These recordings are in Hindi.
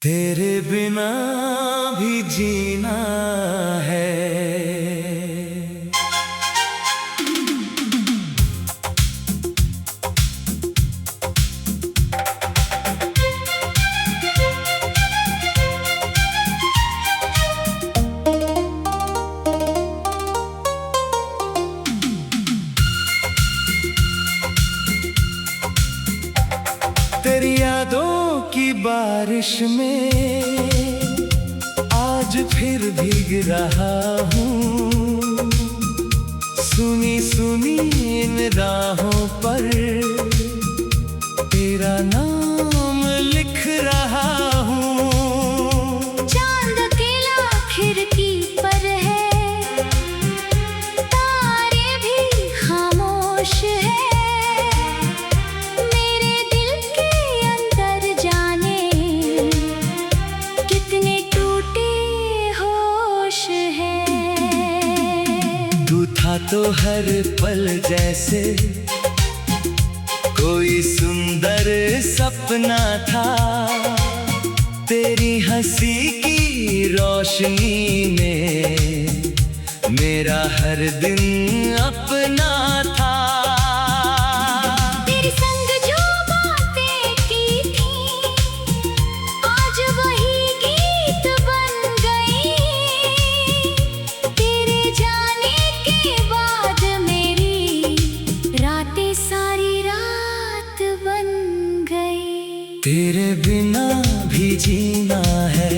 तेरे बिना भी जीना है। तेरी यादों की बारिश में आज फिर भीग रहा हूँ। सुनी सुनी इन राहों पर तेरा नाम लिख रहा हूँ। चांद अकेला खिड़की पर है, तारे भी खामोश है। तू था तो हर पल जैसे कोई सुंदर सपना था। तेरी हंसी की रोशनी में मेरा हर दिन अपना था। तेरे संग जो बातें की थी, आज वही गीत बन गई। तेरे जाने के बाद मेरी रातें सारी रात बन गई। तेरे बिना भी जीना है,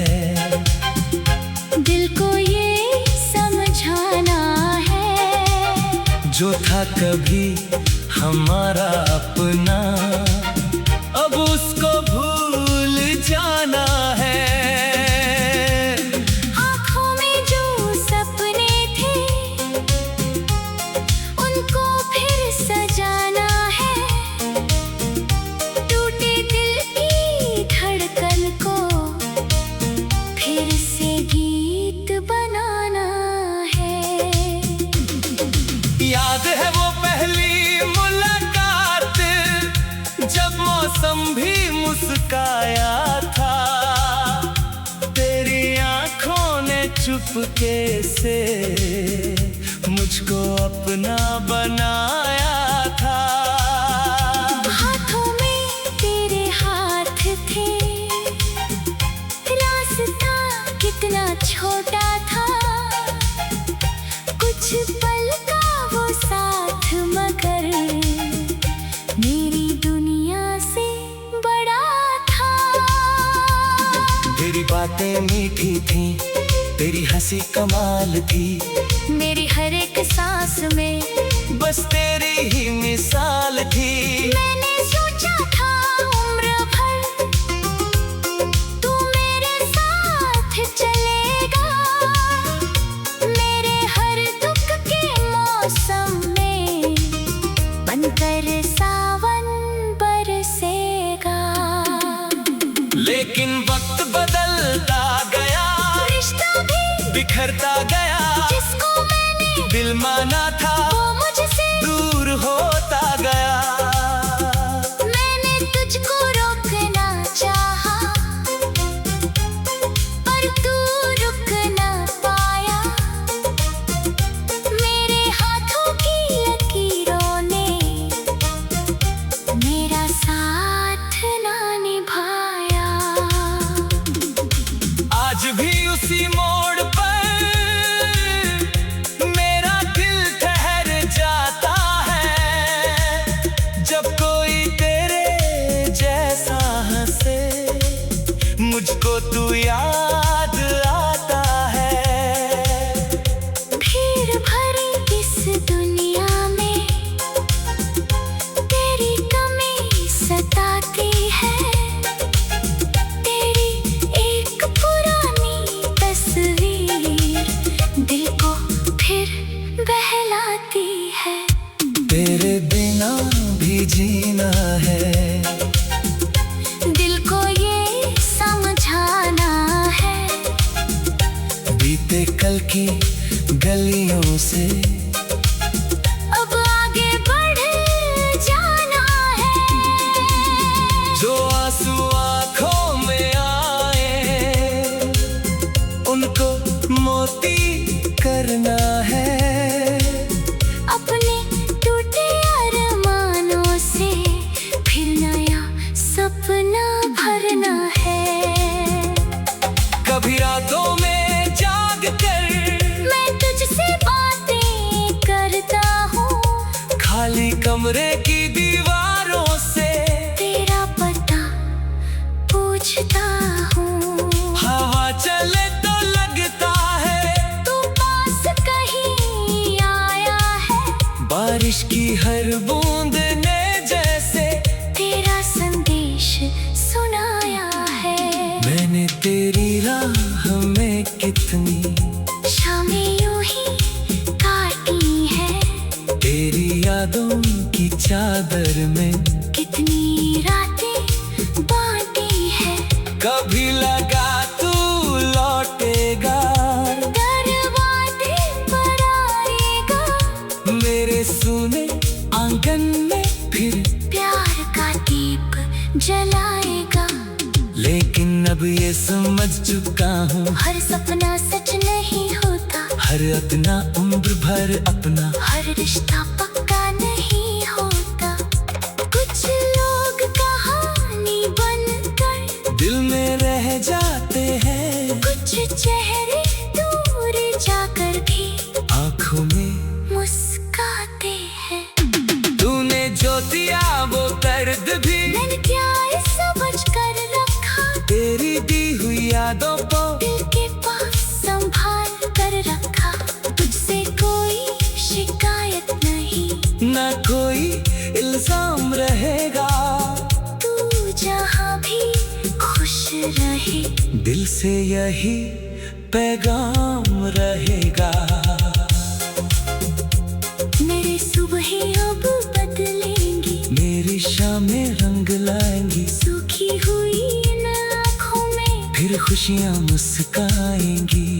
दिल को ये समझाना है। जो था कभी हमारा अपना अब उसको भूल जाना है। आँखों में जो सपने थे उनको फिर सजाना है। टूटे दिल की धड़कन को फिर से गीत बनाना है। याद है वो पहली मुलाकात जब मौसम भी मुस्काया था। तेरी आंखों ने चुपके से मुझको अपना बनाया था। हाथों में तेरे हाथ थे, रास्ता कितना छोटा था। कुछ पल का वो साथ मगर मेरी दुनिया से बड़ा था। तेरी बातें मीठी थी, तेरी हंसी कमाल थी। मेरी हर एक सांस में बस तेरी ही मिसाल थी। मैंने सोचा था उम्र भर तू मेरे साथ चलेगा। मेरे हर दुख के मौसम में बनकर सावन बरसेगा। लेकिन वक्त बदलता गया, रिश्ता भी बिखरता गया। जिसको मैंने दिल माना था वो मुझसे दूर होता गया। मैंने तुझको रोकना चाहा पर तू रुक ना पाया। मेरे हाथों की लकीरों ने मेरा साथ ना निभाया। आज भी उसी मोड़ पर मेरा दिल ठहर जाता है। जब कोई तेरे जैसा हंसे मुझको तू याद आता है। भीड़ भरी इस दुनिया में तेरी कमी सताती है। तेरी एक पुरानी तस्वीर दिल को फिर बहलाती है। तेरे बिना भी जीना है, दिल को ये समझाना है। बीते कल की गलियों से अब आगे बढ़ जाना है। जो आंसू आंखों में आए कमरे की दीवारों से तेरा पता पूछता हूँ। हवा चले तो लगता है तू पास कहीं आया है। बारिश की हर बूंद ने जैसे तेरा संदेश सुनाया है। मैंने तेरी राह में कितनी शामें यूं ही काटी है। तेरी यादों की चादर में कितनी रातें बांटी है। कभी लगा तू लौटेगा, दरवाजे पर आएगा। मेरे सुने आंगन में फिर प्यार का दीप जलाएगा। लेकिन अब ये समझ चुका हूँ, हर सपना सच नहीं होता। हर अपना उम्र भर अपना, हर रिश्ता पक्का नहीं होता। कुछ लोग कहानी बनकर दिल में रह जाते हैं। कुछ चेहरे दूर जाकर भी आँखों में मुस्काते हैं। तूने जो दिया वो दर्द भी मैंने क्या समझ कर रखा। तेरी दी हुई यादों को दिल के पास संभाल कर रखा। तुझसे कोई शिकायत नहीं, ना कोई इल्जाम रहेगा। तू जहाँ भी खुश रहे। दिल से यही पैगाम रहेगा। मेरी सुबहें अब बदलेंगी। मेरी शामें रंग लाएंगी। सूखी हुई इन आँखों में फिर खुशियाँ मुस्काएंगी।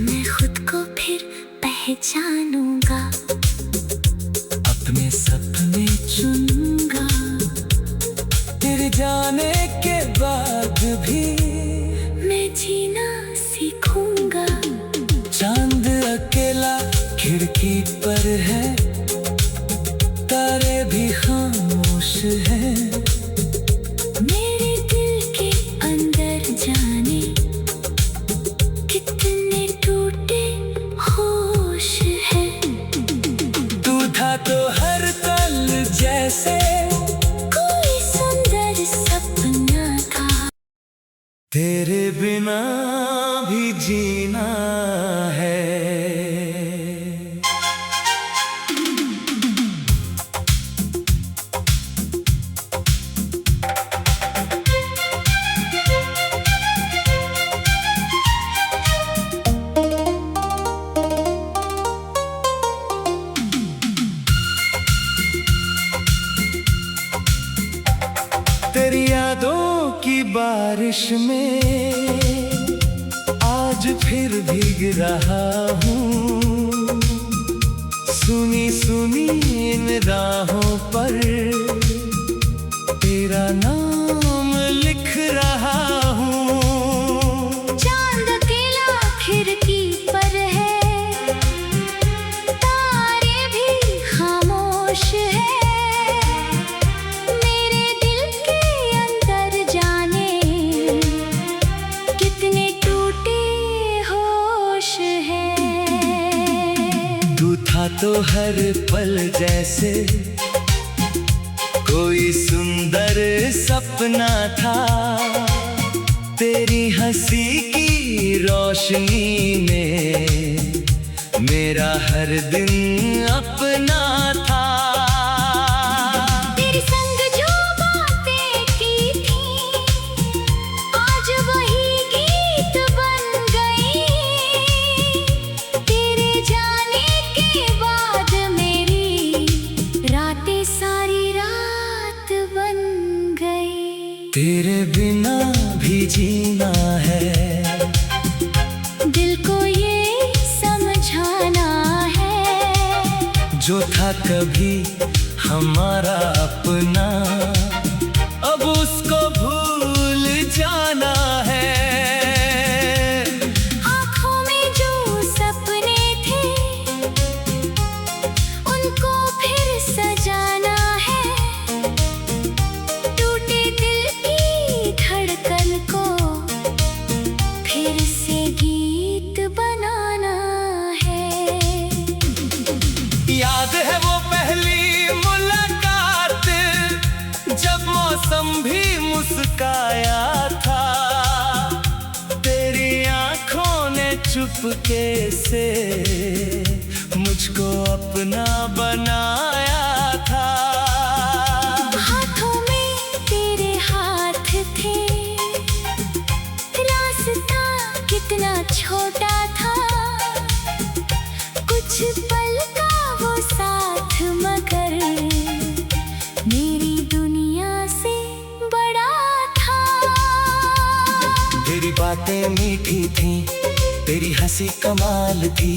मैं खुद को फिर पहचानूंगा। अपने सपने चुनूंगा। तेरे जाने के बाद भी मैं जीना सीखूंगा। चांद अकेला खिड़की पर है, तारे भी खामोश हैं। मेरे दिल के अंदर जाने कितने टूटे होश हैं। तू था तो हर पल जैसे कोई सुंदर सपना था। तेरे बिना भी जीना है। तेरी यादों की बारिश में आज फिर भीग रहा हूँ। सुनी सुनी इन राहों पर तेरा नाम लिख रहा हूँ। चांद अकेला खिड़की पर है। तारे भी खामोश है। मेरे दिल के अंदर जाने कितने टूटे होश हैं। तू था तो हर पल जैसे कोई सुंदर सपना था। तेरी हंसी की रोशनी में मेरा हर दिन अपना था। तेरे संग जो बातें की थी आज वही गीत बन गई। तेरे जाने के बाद मेरी रातें सारी रात बन गई। तेरे बिना भी जीना है। दिल को ये समझाना है। जो था कभी हमारा अपना, अब उसको भूल जाना है। आँखों में जो सपने थे उनको फिर सजाना है। टूटे दिल की धड़कन को फिर से गीत बनाना है। याद है वो पहली मुलाकात चुपके से मुझको अपना बनाया था। हाथों में तेरे हाथ थे, रास्ता कितना छोटा था, कुछ पल का वो साथ मगर मेरी दुनिया से बड़ा था। तेरी बातें मीठी थी, तेरी हंसी कमाल थी,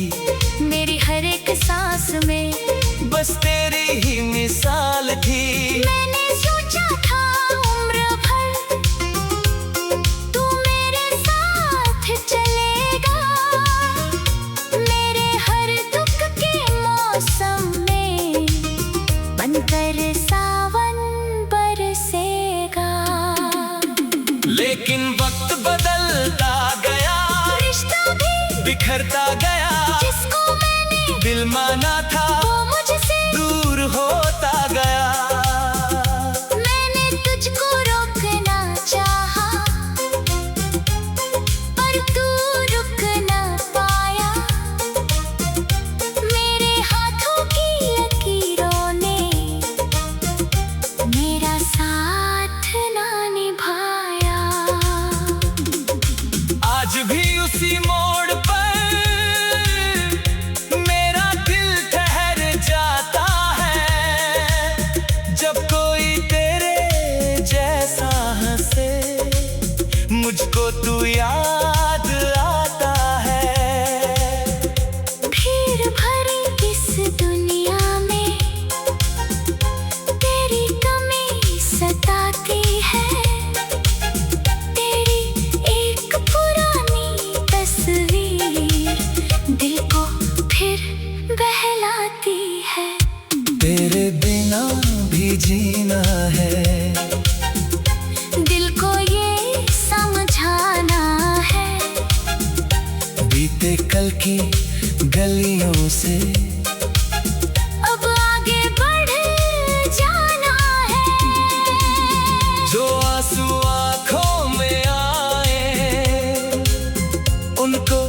मेरी हर एक सांस में बस तेरी ही मिसाल थी। मैंने सोचा था उम्र भर तू मेरे साथ चलेगा, मेरे हर दुख के मौसम में बनकर सावन बरसेगा। लेकिन वक्त बदलता गया, रिश्ता भी बिखरता गया, जिसको मैंने दिल माना था वो मुझसे दूर होता गया। मैंने तुझको रोकना चाहा, पर तू रुक ना पाया, मेरे हाथों की लकीरों ने मेरा साथ ना निभाया। आज भी उसी मोड़ पर मेरा दिल ठहर जाता है, जब कोई तेरे जैसा हंसे मुझको तू याद आता है। भीड़ भरी इस दुनिया में तेरी कमी सताती है, तेरी एक पुरानी तस्वीर दिल को फिर बहलाती है। तेरे बिना भी जीना है, दिल को ये समझाना है, बीते कल की गलियों से अब आगे बढ़ जाना है। जो आंसू आंखों में आए उनको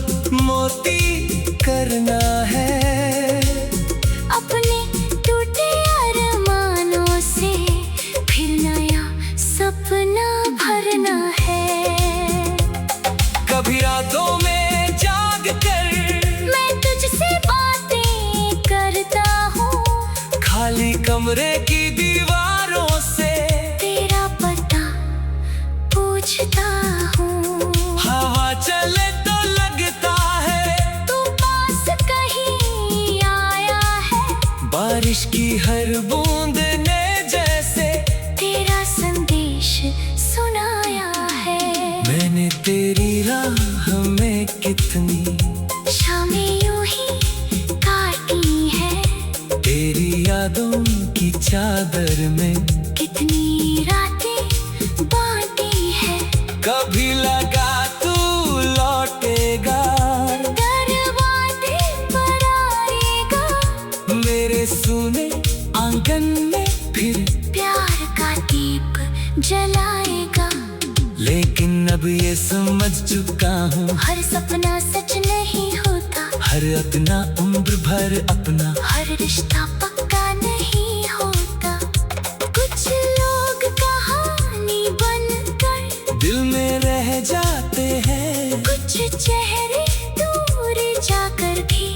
मोती करना है। अपने टूटे अरमानों से फिर नया सपना भरना है। कभी रातों में जाग कर मैं तुझसे बातें करता हूँ, खाली कमरे की दीवारों से तेरा पता पूछता हूँ। हवा चले तो लगता है तू पास कहीं आया है, बारिश की हर बूंद ने जैसे तेरा संदेश सुनाया है। मैंने तेरी राह में कितनी शामें यूं ही काटी है, तेरी यादों की चादर में कितनी रातें बांटी है। कभी लगा तू लौटेगा, दरवाजे पर आएगा, मेरे सुने आंगन में फिर प्यार का दीप जलाएगा। लेकिन अब ये समझ चुका हूँ, हर सपना सच नहीं होता, हर अपना उम्र भर अपना, हर रिश्ता पक्का नहीं होता। कुछ लोग कहानी बनकर दिल में रह जाते हैं, कुछ चेहरे दूर जाकर भी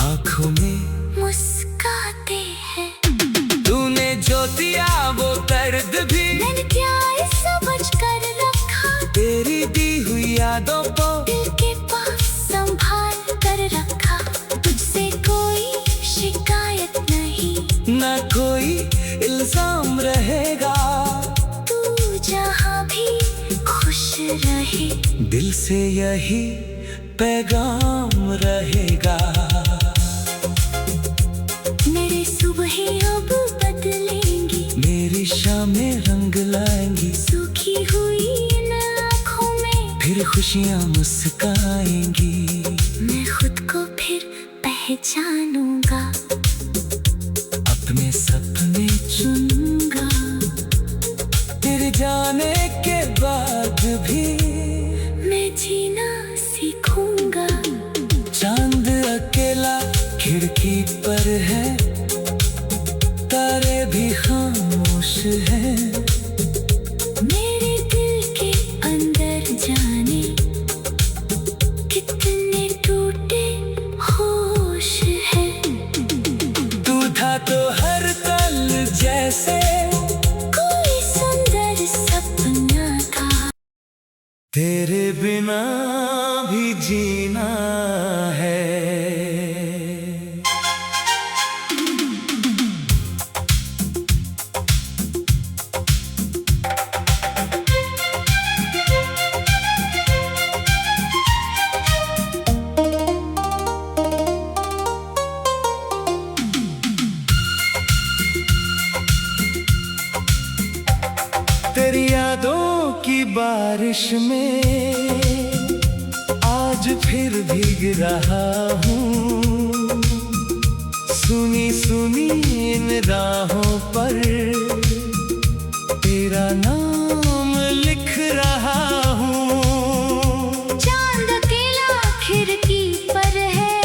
आंखों में मुस्काते हैं। तूने जो दिया वो दर्द भी मैंने क्या ये समझ कर रखा, तेरी दी हुई यादों को दिल के पास संभाल कर रखा। तुझसे कोई शिकायत नहीं, न कोई इल्जाम रहेगा, तू जहाँ भी खुश रहे, दिल से यही पैगाम रहेगा। मेरी सुबहें अब बदलेंगी, मेरी शामें रंग लाएंगी, सूखी हुई इन आँखों में फिर खुशियाँ मुस्काएंगी। मैं खुद को फिर पहचानूंगा, अपने सपने चुनूंगा। तेरे जाने के बाद भी मैं जीना सीखूंगा। ही पर है, तारे भी खामोश हैं। मेरे दिल के अंदर जाने कितने टूटे होश हैं। तू था तो हर पल जैसे कोई सुंदर सपना था। तेरे बिना भी जीना है। तेरी यादों की बारिश में आज फिर भीग रहा हूँ। सुनी सुनी इन राहों पर तेरा नाम लिख रहा हूँ। चांद अकेला खिड़की पर है,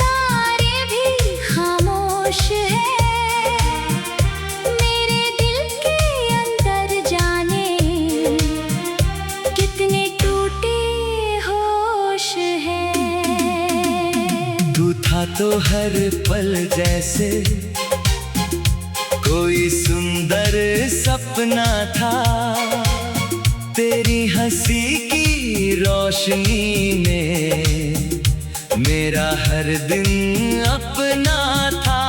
तारे भी खामोश हैं। मेरे दिल के अंदर जाने कितने टूटे होश हैं। तू था तो हर पल जैसे कोई सुंदर सपना था। तेरी हंसी की रोशनी में मेरा हर दिन अपना था।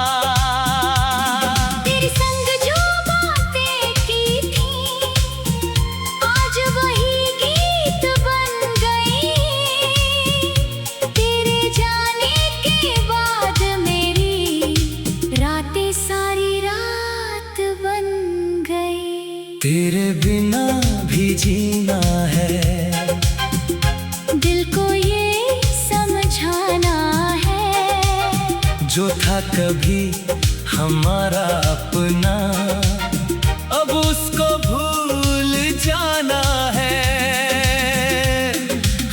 तेरे संग जो बातें की थी, आज वही गीत बन गई। तेरे जाने के बाद मेरी रातें सारी रात बन गई। तेरे बिना भी जीना है, दिल को ये समझाना है। जो था कभी हमारा अपना, अब उसको भूल जाना है।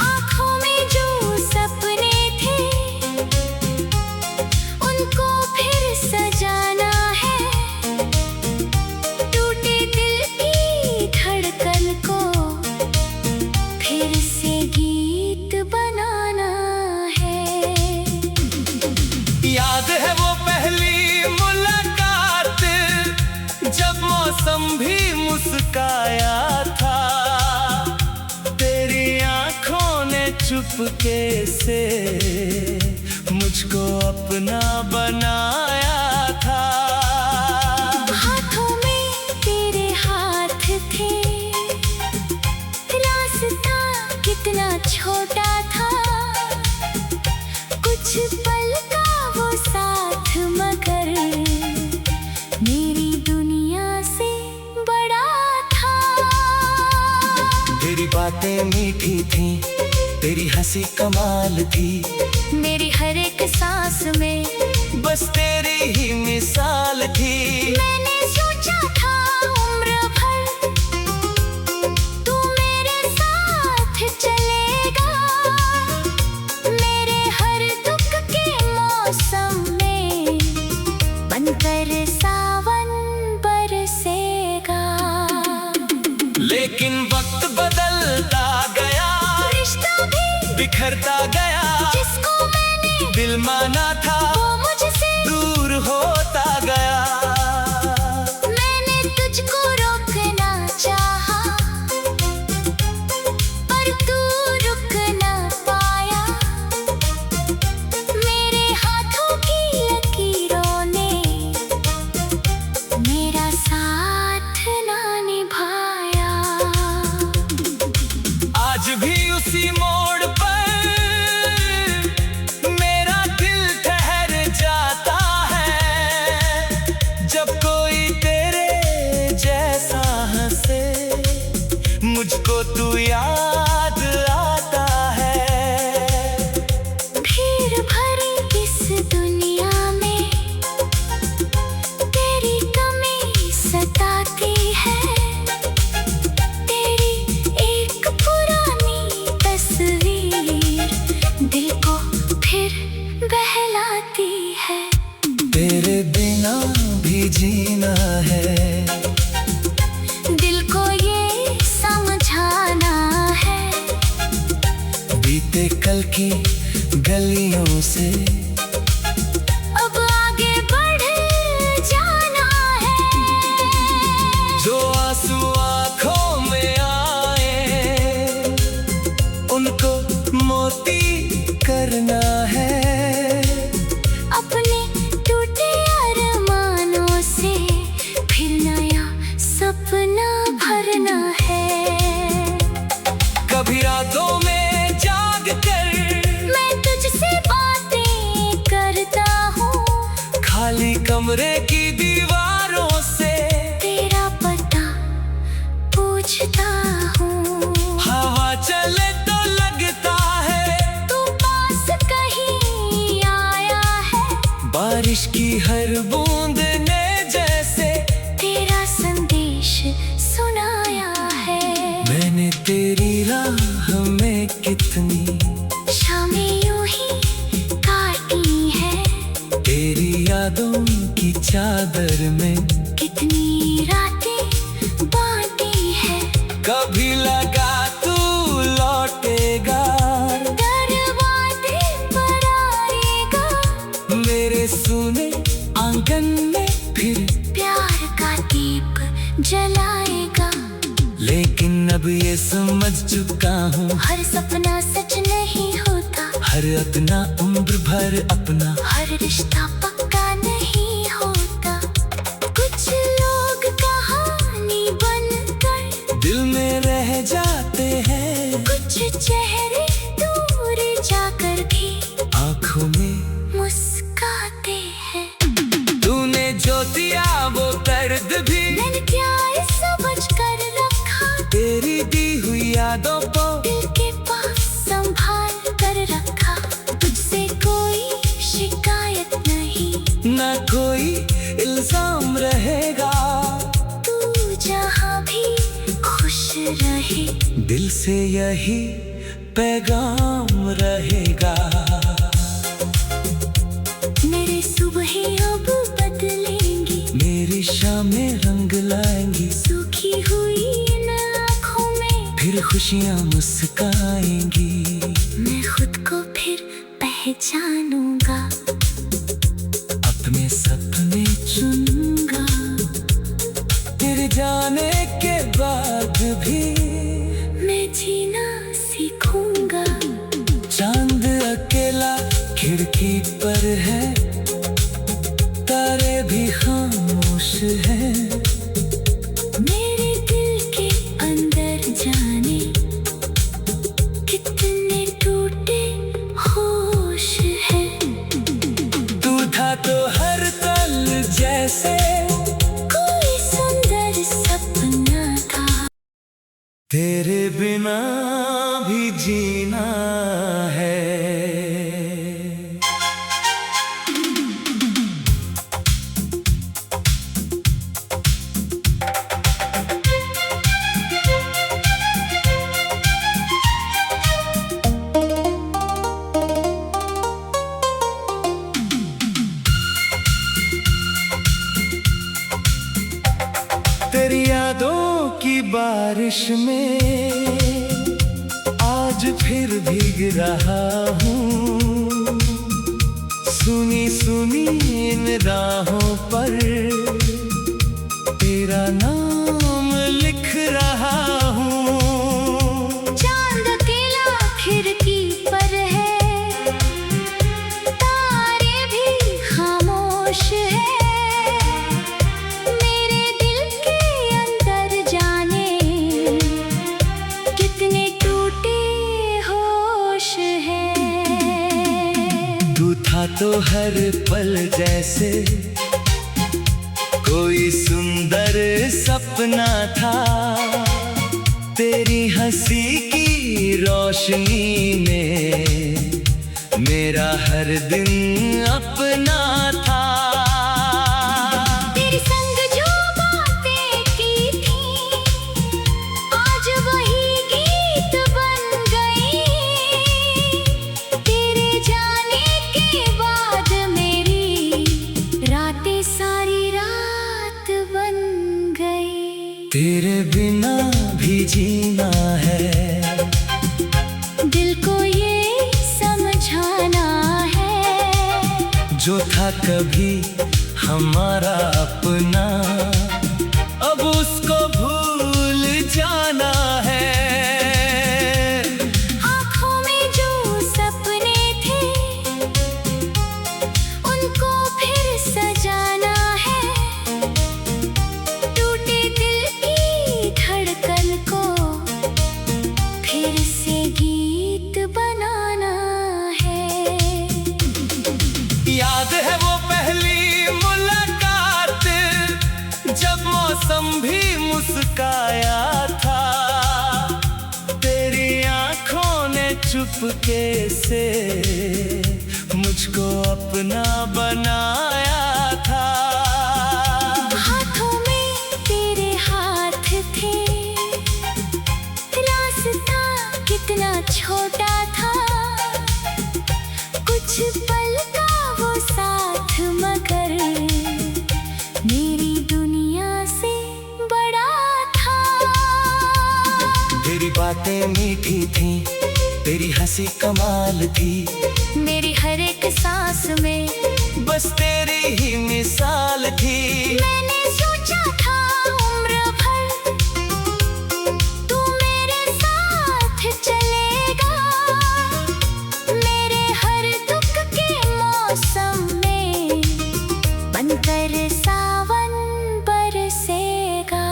आँखों में जो सपने थे, उनको फिर सजाना है। टूटे दिल की धड़कन को फिर से गीत बनाना है। याद है वो पहली मुलाकात, जब मौसम भी मुस्काया था। तेरी आंखों ने चुपके से मुझको अपना बनाया था। हाथों में तेरे हाथ थे, रास्ता कितना छोटा था। कुछ पल का वो साथ, मगर मेरी दुनिया से बड़ा था। तेरी बातें मीठी थी, तेरी हंसी कमाल थी। मेरी हर एक सांस में बस तेरी ही मिसाल थी। मैंने सोचा था उम्र भर तू मेरे साथ चलेगा। मेरे हर दुख के मौसम में बनकर सावन बरसेगा। लेकिन वक्त बदलता गया, रिश्ता भी बिखरता गया। जिसको मैंने दिल माना था, वो मुझसे दूर होता गया। मैंने तुझको रोकना चाहा, पर तू रुक ना पाया। मेरे हाथों की लकीरों ने मेरा साथ ना निभाया। आज भी उसी मोड़ पर मेरा दिल ठहर जाता है। जब कोई तेरे जैसा हंसे, मुझको तू याद आता है। भीड़ भरी इस दुनिया में तेरी कमी सताती है। तेरी एक पुरानी तस्वीर दिल को फिर बहला कल की गलियों से अब आगे बढ़ जाना है। जो आंसू आंखों में आए उनको मोती करना है। अपने टूटे अरमानों से फिर नया सपना भरना है। कभी रातों में जाग कर मैं तुझसे बातें करता हूँ, खाली कमरे की दीवारों से तेरा पता पूछता हूँ। हवा चले तो लगता है तू पास कहीं आया है। बारिश की हर बूंद ने जैसे तेरा संदेश सुनाया है। मैंने तेरी राह में कितनी शामें यूं ही काटी है। तेरी यादों की चादर में कितनी रातें बांटी है। कभी लगा तू लौटेगा, दरवाजे पर आएगा, मेरे सुने आंगन में फिर प्यार का दीप जलाएगा। लेकिन अब ये समझ चुका हूँ हर सपना सच नहीं होता, हर अपना उम्र भर अपना हर रिश्ता पक्का नहीं होता। कुछ लोग कहानी बनकर दिल में रह जाते हैं, कुछ चेहरे दूर जाकर भी आंखों में मुस्काते हैं। तूने जो दिया वो दर्द भी मैंने क्या समझ कर रखा, तेरी दी हुई यादों को दिल के पास संभाल कर रखा। तुझसे कोई शिकायत नहीं, ना कोई इल्जाम रहेगा। तू जहाँ भी खुश रहे, दिल से यही पैगाम रहेगा। मेरी सुबहें अब बदलेंगी, मेरी शामें रंग लाएंगी, सूखी हुई इन आँखों में फिर खुशियाँ मुस्काएंगी। मैं खुद को फिर पहचानूंगा, अपने सपने चुनूंगा। तेरे जाने के बाद भी मैं जीना सीखूंगा। चांद अकेला खिड़की पर है, तारे भी खामोश हैं। मेरे दिल के अंदर जाने कितने टूटे होश हैं। तू था तो हर पल जैसे कोई सुंदर सपना था। तेरे बिना भी जीना है। तेरी यादों की बारिश में आज फिर भीग रहा हूँ। सुनी सुनी इन राहों पर तेरा नाम लिख रहा हूँ। चांद अकेला खिड़की पर है, तारे भी खामोश है। मेरे दिल के अंदर जाने कितने टूटे होश हैं। तू था तो हर पल जैसे कोई सुंदर सपना था। तेरी हंसी की रोशनी में मेरा हर दिन अपना था। तेरे संग जो बातें की थी, आज वही गीत बन गई। तेरे जाने के बाद मेरी रातें सारी रात बन गई। तेरे बिना भी जीना है। दिल को ये अभी हमारा अपना, अब उसको भूल जाना है। आँखों में जो सपने थे उनको फिर सजाना है। टूटे दिल की धड़कन को फिर से गीत बनाना है। याद है वो पहली मुलाकात, जब मौसम भी मुस्काया था। तेरी आंखों ने चुपके से मुझको अपना बनाया था। हाथों में तेरे हाथ थे, रास्ता कितना छोटा था। कुछ पल का वो साथ मगर मेरी दुनिया से बड़ा था। तेरी बातें मीठी थी, तेरी हंसी कमाल थी। मेरी हर एक सांस में बस तेरी ही मिसाल थी। मैंने सोचा था उम्र भर तू मेरे साथ चलेगा। मेरे हर दुख के मौसम में बनकर सावन बरसेगा।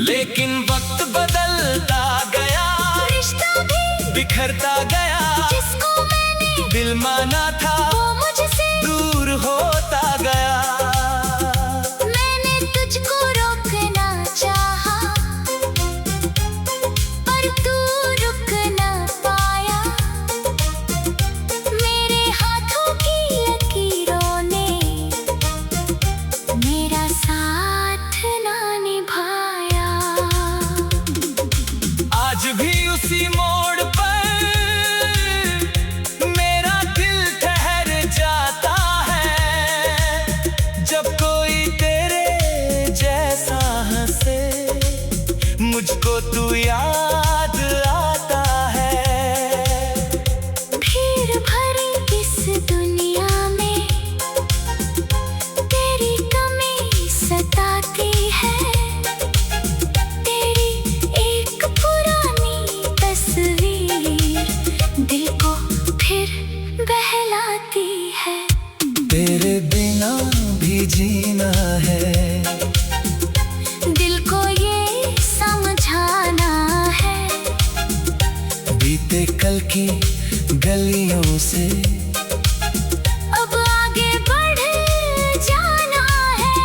लेकिन वक्त बदलता गया, रिश्ता भी बिखरता गया। जिसको मैंने दिल माना था वो मुझसे दूर होता गया। मैंने तुझको रोकना चाहा पर तू रुक ना पाया। मेरे हाथों की लकीरों ने मेरा साथ ना निभाया। आज भी उसी मोड़ पर मेरा दिल ठहर जाता है। जब कोई तेरे जैसा हंसे, मुझको तू याद आता है। भीड़ भरी इस दुनिया में तेरी कमी सताती है। तेरी एक पुरानी तस्वीर दिल को फिर बहलाती है। तेरे बिना भी जीना है, दिल को ये समझाना है। बीते कल की गलियों से अब आगे बढ़ जाना है।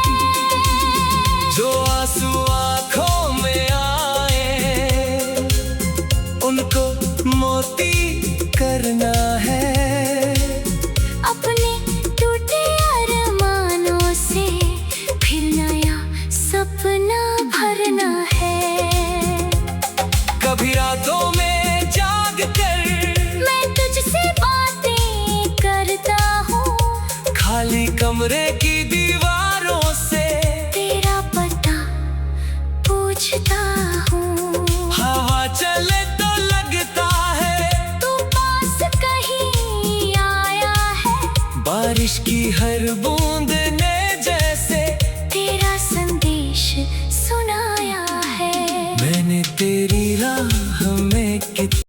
जो आंसू आंखों में आए, उनको मोती करना है। अपने टूटे अरमानों से फिर नया सपना भरना है। कभी रातों में जाग कर मैं तुझसे बातें करता हूँ, खाली कमरे की दीवारों से तेरा पता पूछता हूँ। हवा चले तो लगता है तू पास कहीं आया है। बारिश की हर बूंद